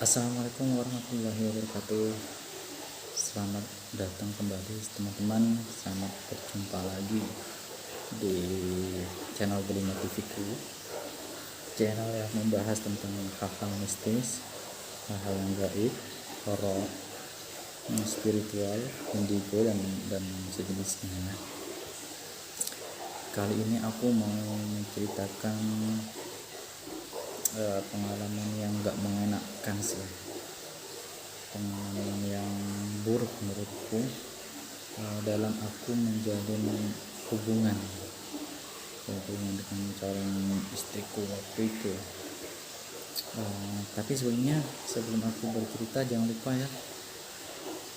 Assalamualaikum warahmatullahi wabarakatuh. Selamat datang kembali teman-teman. Selamat berjumpa lagi di channel Belinga TV-ku, channel yang membahas tentang hal-hal mistis, hal-hal yang gaib, horor, spiritual, indigo dan sejenisnya. Kali ini aku mau menceritakan pengalaman yang gak mengenakan sih, pengalaman yang buruk menurutku dalam aku menjalin hubungan dengan calon istriku waktu itu. Tapi sebenarnya sebelum aku bercerita, jangan lupa ya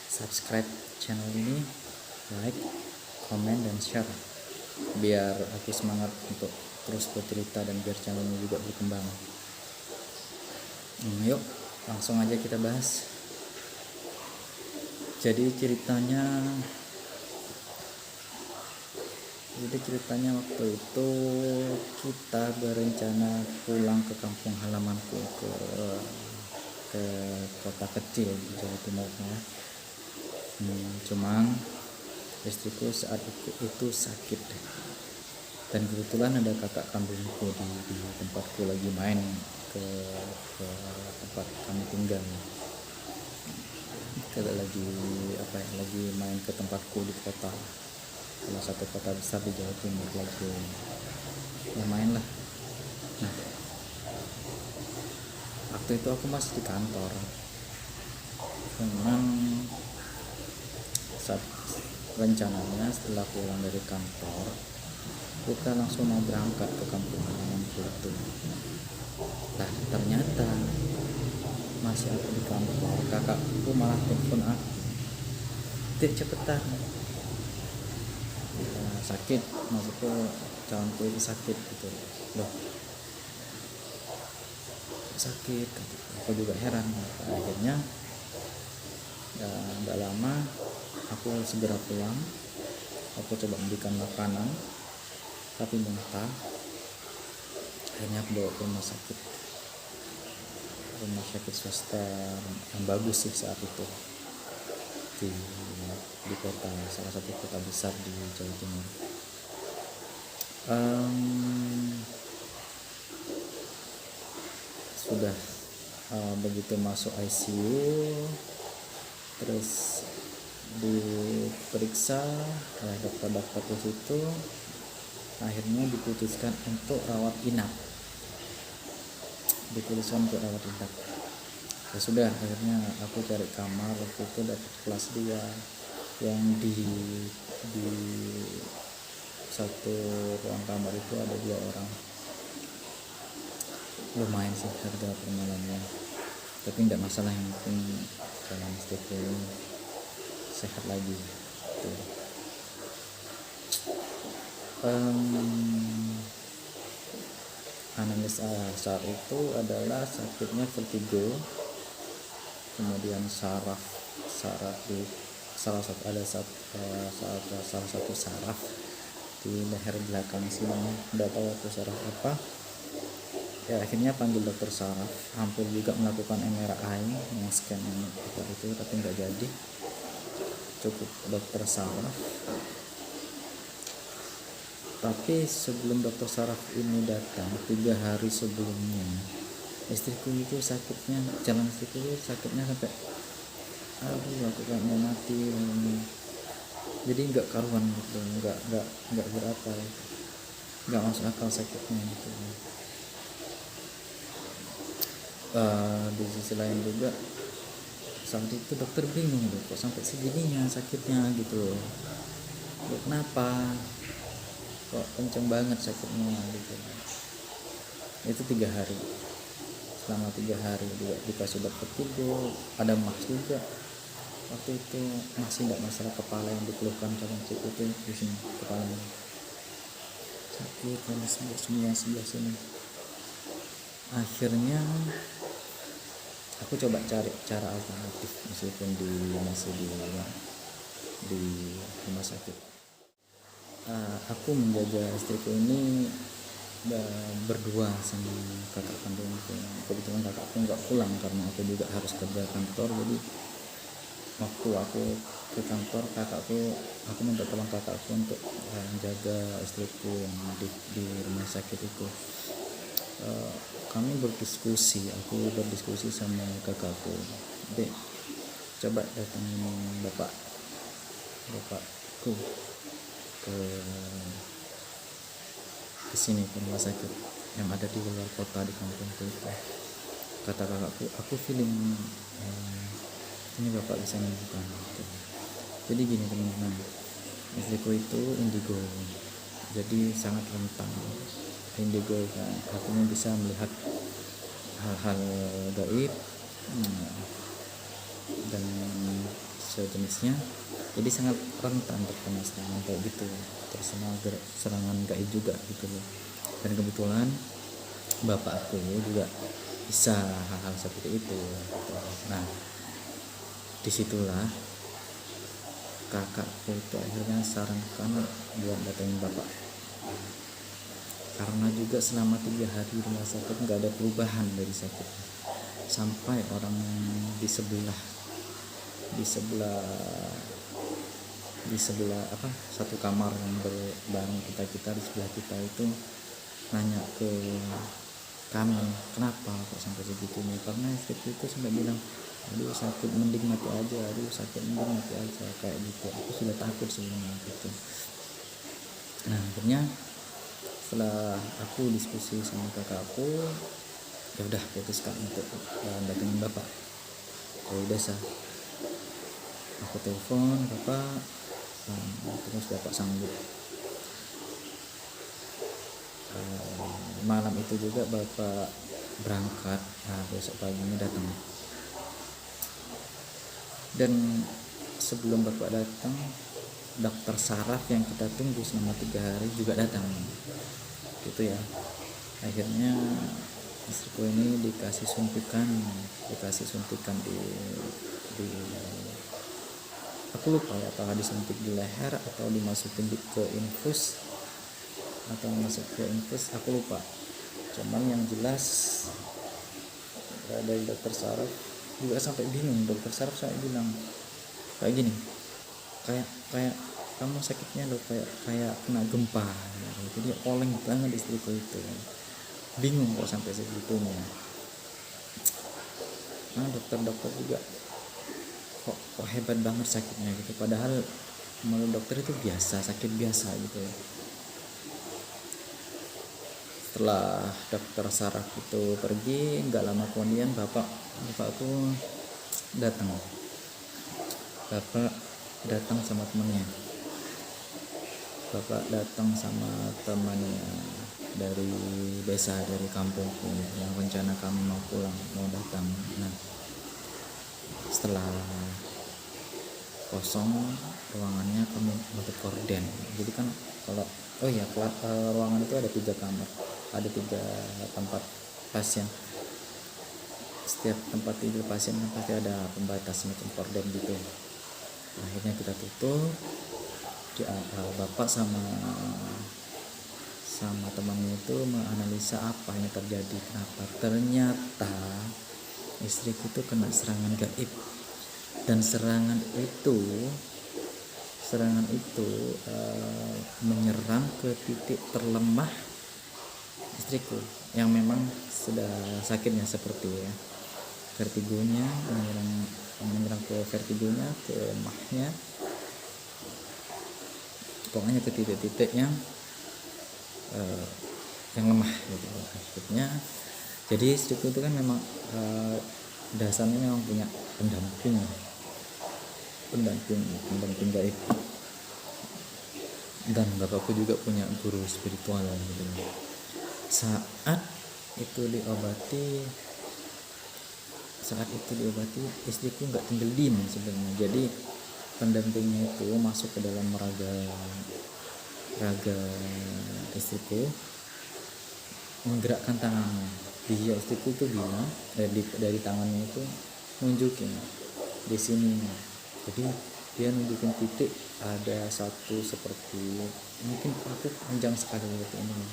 subscribe channel ini, like, komen, dan share biar aku semangat untuk terus bercerita dan biar channel ini juga berkembang. Yuk langsung aja kita bahas. Jadi ceritanya waktu itu kita berencana pulang ke kampung halamanku, ke kota kecil di Jawa Timur ya. Cuman istriku saat itu sakit, dan kebetulan ada kakak kandungku di tempatku lagi main ke tempat kami tinggal. Kita lagi main ke tempatku di kota, salah satu kota besar di Jawa Timur, lagi ya main lah. Nah, waktu itu aku masih di kantor, cuman saat rencananya setelah pulang dari kantor kita langsung mau berangkat ke kampung halamanku itu. Nah, ternyata masih aku di kantor, kakakku malah telepon aku, "Dik, cepetan, sakit," maksudku calonku itu sakit gitu. Loh, sakit? Aku juga heran. Akhirnya ya gak lama aku segera pulang. Aku coba memberikan makanan tapi muntah. Akhirnya aku bawa ke rumah sakit swasta yang bagus sih saat itu, di kota, salah satu kota besar di Jawa Timur. Sudah begitu masuk ICU, terus diperiksa oleh dokter-dokter di situ, akhirnya diputuskan untuk rawat inap. Ya sudah, akhirnya aku cari kamar. Waktu itu dapat kelas 2 yang di satu ruang kamar itu ada 2 orang. Lumayan sih harga per malamnya, tapi tidak masalah, yang penting calon istriku sehat lagi tuh. Anamnes saat itu adalah sakitnya vertigo, kemudian saraf di salah satu saraf di leher belakang sini, tidak tahu itu saraf apa. Ya akhirnya panggil dokter saraf, hampir juga melakukan MRI, scan itu, tapi nggak jadi. Cukup dokter saraf. Tapi sebelum dokter saraf ini datang, 3 hari sebelumnya, istriku itu sakitnya, calon istriku itu sakitnya sampai aku kayaknya mati. Jadi nggak karuan gitu, nggak berapa, nggak masuk akal sakitnya gitu. Di sisi lain juga saat itu dokter bingung loh, kok sampai segininya sakitnya gitu loh. Kenapa kok kenceng banget sakitnya gitu. Itu 3 hari. Selama 3 hari juga dikasih obat vertigo, ada mas juga. Waktu itu masih tidak masalah kepala yang dikeluhkan calon istriku itu, di sini kepalanya sakit dan sebelah sini. Akhirnya aku coba cari cara alternatif meskipun masih di rumah sakit. Aku menjaga istriku ini berdua sama kakak kandungku. Kebetulan kakakku nggak pulang karena aku juga harus kerja kantor, jadi waktu aku ke kantor aku minta tolong kakakku untuk jaga istriku yang di rumah sakit itu. Kami aku berdiskusi sama kakakku, dek, coba datangin bapakku ke sini, ke rumah sakit yang ada di luar kota di kampungku itu. Kata kakakku, aku feeling ini bapak bisa menyembuhkan gitu. Jadi gini teman-teman, istriku itu indigo, jadi sangat rentan. Indigo kan artinya bisa melihat hal-hal gaib dan sejenisnya, jadi sangat rentan terkena serangan kayak gitu, serangan gaib juga gitu loh. Dan kebetulan bapakku juga bisa hal-hal seperti itu gitu. Nah, disitulah kakakku itu akhirnya sarankan buat datangin bapak, karena juga selama 3 hari di rumah sakit nggak ada perubahan dari sakit, sampai orang di sebelah satu kamar yang bareng kita di sebelah kita itu nanya ke kami, kenapa kok sampai segitunya, karena istri itu sampai bilang, aduh sakit mending mati aja, kayak gitu. Aku sudah takut sebenarnya gitu. Nah, akhirnya setelah aku diskusi sama kakakku, ya udah putuskan untuk datangin bapak. Ya udah aku telepon bapak, terus bapak sanggup. Malam itu juga bapak berangkat, besok paginya datang. Dan sebelum bapak datang, dokter saraf yang kita tunggu selama 3 hari juga datang gitu ya. Akhirnya istriku ini dikasih suntikan di aku lupa ya, apakah disuntik di leher atau dimasukin ke infus aku lupa. Cuman yang jelas dari dokter saraf juga sampai bingung. Dokter saraf sampai bilang kayak gini, kayak kamu sakitnya loh kayak kena gempa ya. Jadi oleng banget istriku itu, bingung kok sampai segitunya. Nah, dokter juga kok hebat banget sakitnya gitu, padahal menurut dokter itu sakit biasa gitu ya. Setelah dokter saraf itu pergi, nggak lama kemudian bapakku datang sama temannya. Bapak datang sama temannya dari desa, dari kampungku yang rencana kami mau pulang, mau datang. Nah, setelah kosong ruangannya, kami untuk korden. Jadi kan ruangan itu ada 3 kamar, ada 3 tempat pasien. Setiap tempat tidur pasien kan pasti ada pembatas macam korden gitu. Akhirnya kita tutup. Bapak sama temannya itu menganalisa apa yang terjadi, kenapa. Ternyata istriku itu kena serangan gaib, dan serangan itu menyerang ke titik terlemah istriku yang memang sudah sakitnya seperti ya vertigonya, menyerang ke vertigonya, ke lemahnya, pokoknya ke titik-titik yang lemah gitu. Akhirnya jadi istriku itu kan memang dasarnya memang punya pendamping gaib, dan bapakku juga punya guru spiritual gitu. Saat itu diobati istriku nggak tinggal diam sebenarnya. Jadi pendampingnya itu masuk ke dalam raga istriku, menggerakkan tangannya. Dia istriku itu bilang dari tangannya itu nunjukin di sini. Jadi dia nunjukin titik, ada satu seperti, mungkin aku panjang sekali gitu ini.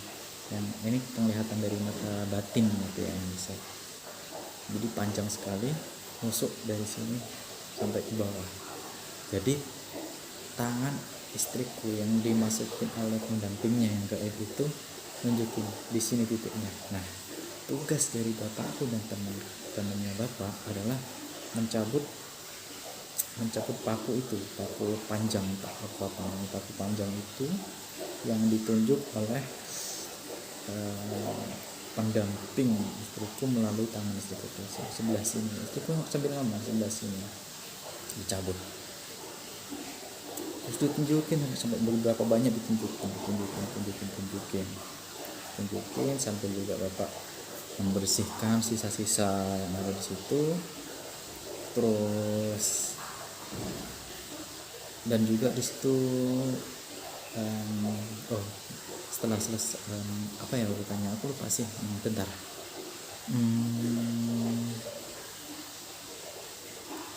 yang ini penglihatan dari mata batin gitu ya, yang bisa. Jadi panjang sekali, nusuk dari sini sampai ke bawah. Jadi tangan istriku yang dimasukin oleh pendampingnya yang gaib itu nunjukin di sini titiknya. Nah, tugas dari bapakku dan temannya bapak adalah mencabut paku itu, paku panjang, paku panjang itu yang ditunjuk oleh pendamping istriku melalui tangan istriku itu sebelah sini. Istriku sambil ngomong sebelah sini dicabut, terus ditunjukin sampai beberapa banyak ditunjukin sampai juga bapak membersihkan sisa-sisa yang ada di situ. Terus dan juga di situ setelah selesai apa ya urutannya aku lupa sih, bentar.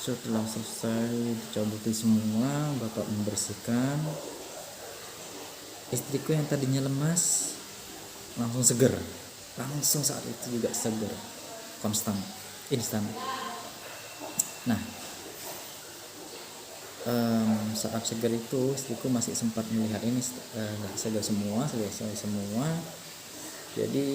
Setelah selesai dicabutin semua, bapak membersihkan, istriku yang tadinya lemas langsung seger, langsung saat itu juga seger, instan. Nah, saat seger itu istriku masih sempat melihat ini nggak seger semua. Jadi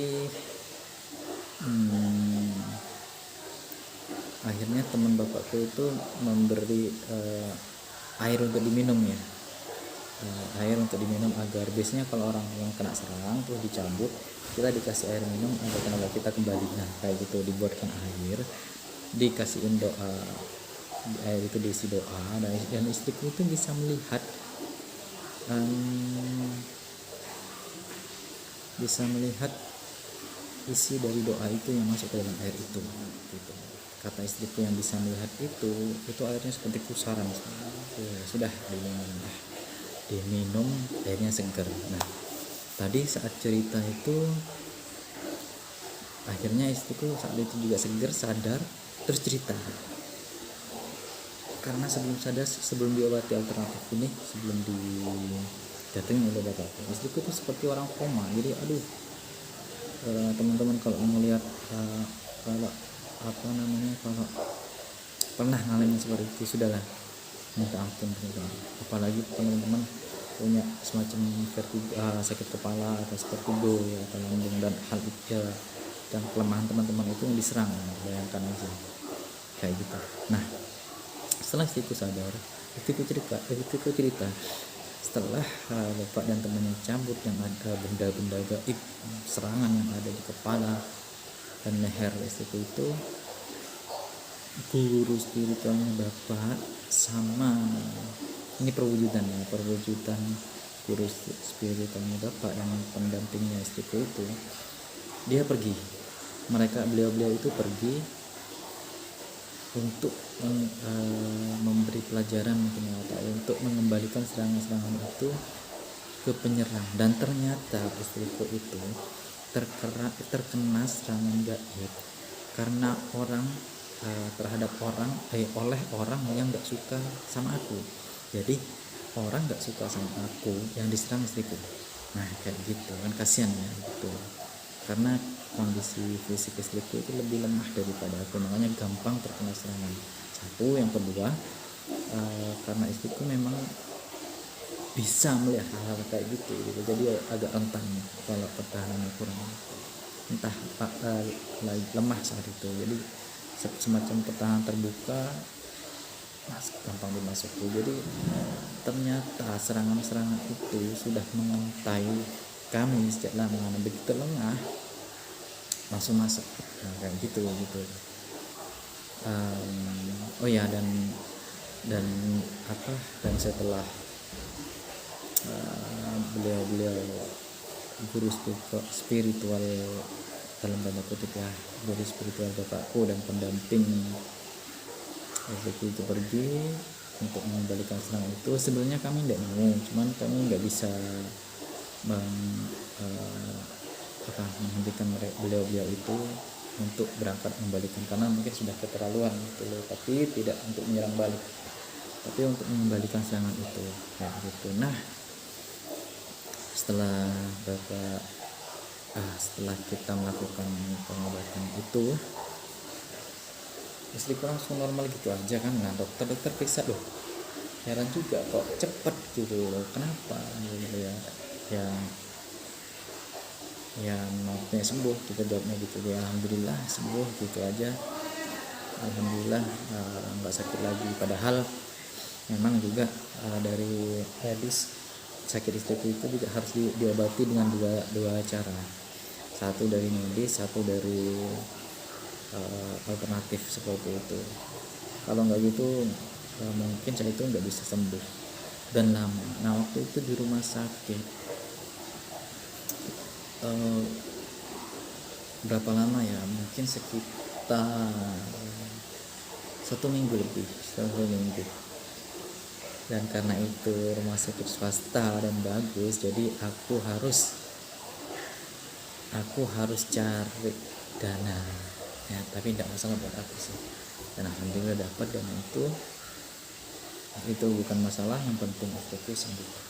akhirnya teman bapakku itu memberi air untuk diminum ya, air untuk diminum agar biasanya kalau orang yang kena serang terus dicabut, kita dikasih air minum agar tenaga kita kembali. Nah kayak gitu, dibuatkan air, dikasihin doa, air itu diisi doa, dan istriku itu bisa melihat isi dari doa itu yang masuk ke dalam air itu gitu. Kata istriku yang bisa melihat itu airnya seperti pusaran, sudah diminum airnya segar. Nah tadi saat cerita itu akhirnya istriku saat itu juga segar, sadar, terus cerita. Karena sebelum diobati alternatif ini, sebelum didatengin oleh bapakku, istriku itu seperti orang koma. Jadi teman-teman kalau melihat kalau pernah ngalamin seperti itu, sudahlah minta ampun teman-teman. Apalagi teman-teman punya semacam sakit kepala atau vertigo ya, atau lambung dan hal itu dan kelemahan teman-teman itu yang diserang, bayangkan aja kayak gitu. Nah setelah istriku sadar, istriku cerita setelah bapak dan temannya cabut yang ada benda-benda gaib, serangan yang ada di kepala dan leher istriku itu, guru spiritualnya bapak sama ini perwujudan guru spiritualnya bapak yang pendampingnya istriku itu, dia pergi, beliau itu pergi untuk memberi pelajaran mungkin atau untuk mengembalikan serangan-serangan itu ke penyerang. Dan ternyata istriku itu terkena serangan gaib karena oleh orang yang nggak suka sama aku. Jadi orang nggak suka sama aku yang diserang istriku. Nah kayak gitu kan, kasihan ya gitu, karena kondisi fisik istriku itu lebih lemah daripada aku, makanya gampang terkena serangan. Satu, yang kedua karena istriku memang bisa melihat hal kayak gitu, jadi agak rentan kalau pertahanannya kurang, entah lemah saat itu. Jadi semacam pertahanan terbuka, gampang dimasuki. Jadi ternyata serangan-serangan itu sudah mengintai kami sejak lama. Begitu lengah langsung masuk. Nah kayak gitu. Dan setelah beliau guru spiritual dalam tanda kutip ya, guru spiritual bapakku dan pendamping waktu itu pergi untuk mengembalikan serangan itu. Sebenarnya kami tidak mau, cuman kami nggak bisa menghentikan beliau itu untuk berangkat membalikan, karena mungkin sudah keterlaluan gitu loh. Tapi tidak untuk menyerang balik, tapi untuk mengembalikan serangan itu kayak gitu. Nah setelah bapak Setelah kita melakukan pengobatan itu, istriku langsung normal gitu aja kan. Nah dokter periksa, loh heran juga kok cepet gitu loh, kenapa gitu ya, yang maksudnya sembuh. Kita jawabnya gitu ya, alhamdulillah sembuh gitu aja, alhamdulillah nggak sakit lagi. Padahal memang juga dari medis sakit istriku itu juga harus diobati dengan dua cara, satu dari medis, satu dari alternatif seperti itu. Kalau nggak gitu mungkin saya itu nggak bisa sembuh dan lama. Nah waktu itu di rumah sakit berapa lama ya, mungkin sekitar 1 minggu lebih, 1 minggu. Dan karena itu rumah sakit swasta dan bagus, jadi aku harus cari dana ya, tapi tidak masalah buat aku sih, dan alhamdulillah dapat dana itu bukan masalah, yang penting aku sembuh.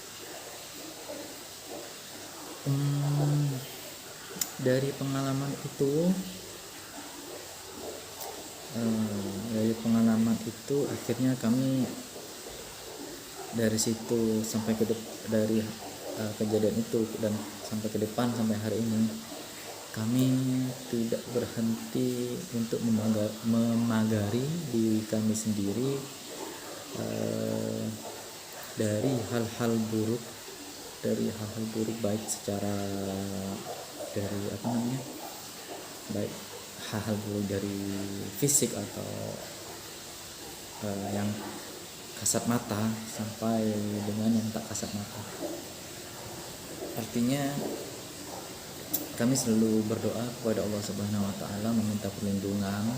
Dari pengalaman itu akhirnya kami dari situ sampai dari kejadian itu dan sampai ke depan, sampai hari ini kami tidak berhenti untuk memagari diri kami sendiri dari hal-hal buruk, baik secara baik hal-hal buruk dari fisik atau yang kasat mata sampai dengan yang tak kasat mata. Artinya kami selalu berdoa kepada Allah Subhanahu wa taala, meminta perlindungan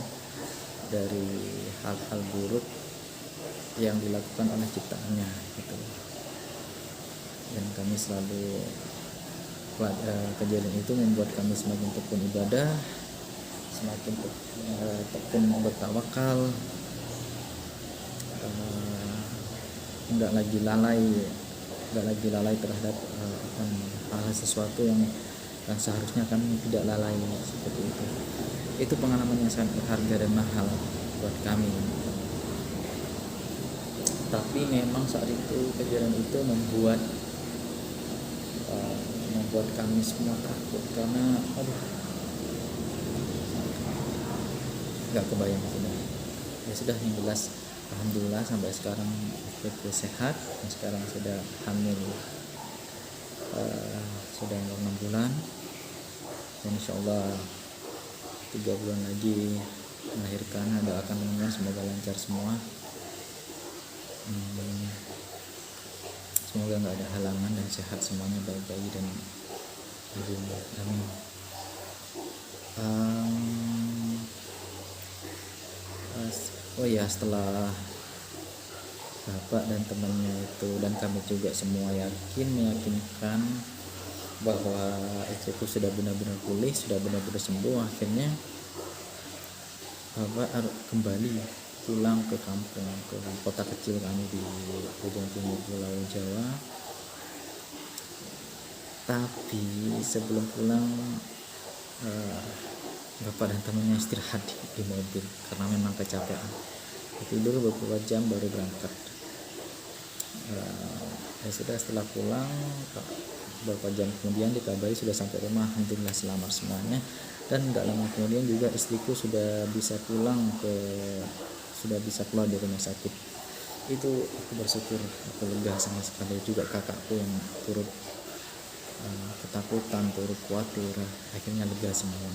dari hal-hal buruk yang dilakukan oleh ciptaannya gitu. Dan kami selalu kejadian itu membuat kami semakin tekun ibadah, semakin tekun bertawakal, enggak lagi lalai terhadap hal sesuatu yang seharusnya kami tidak lalai seperti itu. Itu pengalaman yang sangat berharga dan mahal buat kami. Tapi memang saat itu kejadian itu membuat kami semua takut, karena nggak kebayang sudah yang jelas alhamdulillah sampai sekarang istriku sehat, dan sekarang sudah hamil sudah 6 bulan, dan insyaallah 3 bulan lagi melahirkan. Doakan teman-teman semoga lancar semua, semoga nggak ada halangan dan sehat semuanya, baik bayi dan ibu. Amin. Setelah bapak dan temannya itu dan kami juga semua meyakinkan bahwa istriku sudah benar-benar pulih, sudah benar-benar sembuh, akhirnya bapak kembali pulang ke kampung, ke kota kecil kami di ujung timur Pulau Jawa. Tapi sebelum pulang bapak dan temannya istirahat di mobil karena memang kecapean, tidur beberapa jam baru berangkat. Setelah pulang beberapa jam kemudian dikabari sudah sampai rumah, alhamdulillah selamat semuanya. Dan tidak lama kemudian juga istriku sudah bisa keluar dari rumah sakit. Itu aku bersyukur, aku lega sama sekali. Juga kakakku yang turut ketakutan, turut khawatir, akhirnya lega semua.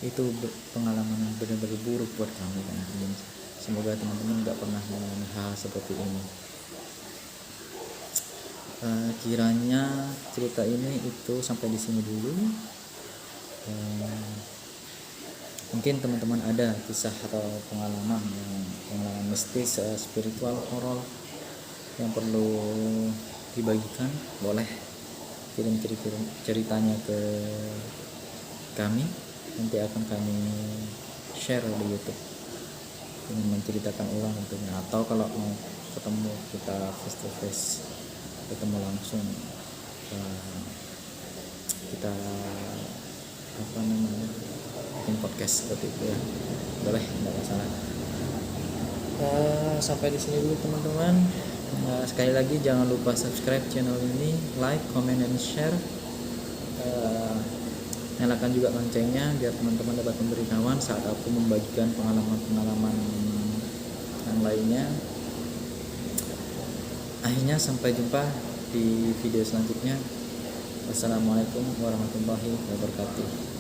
Itu pengalaman yang benar-benar buruk buat kami, dan semoga teman-teman gak pernah mengalami hal seperti ini. Kiranya cerita ini itu sampai di sini dulu. Mungkin teman-teman ada kisah atau pengalaman mistis, spiritual, horor yang perlu dibagikan, boleh kirim ceritanya ke kami. Nanti akan kami share di YouTube dengan menceritakan ulang tentunya. Atau kalau mau ketemu kita face to face, ketemu langsung, kita apa namanya bikin podcast seperti itu ya, boleh, nggak masalah. Sampai di sini dulu teman-teman. Sekali lagi jangan lupa subscribe channel ini, like, comment, and share. Nyalakan juga loncengnya biar teman-teman dapat memberitahuan saat aku membagikan pengalaman-pengalaman yang lainnya. Akhirnya sampai jumpa di video selanjutnya. Wassalamualaikum warahmatullahi wabarakatuh.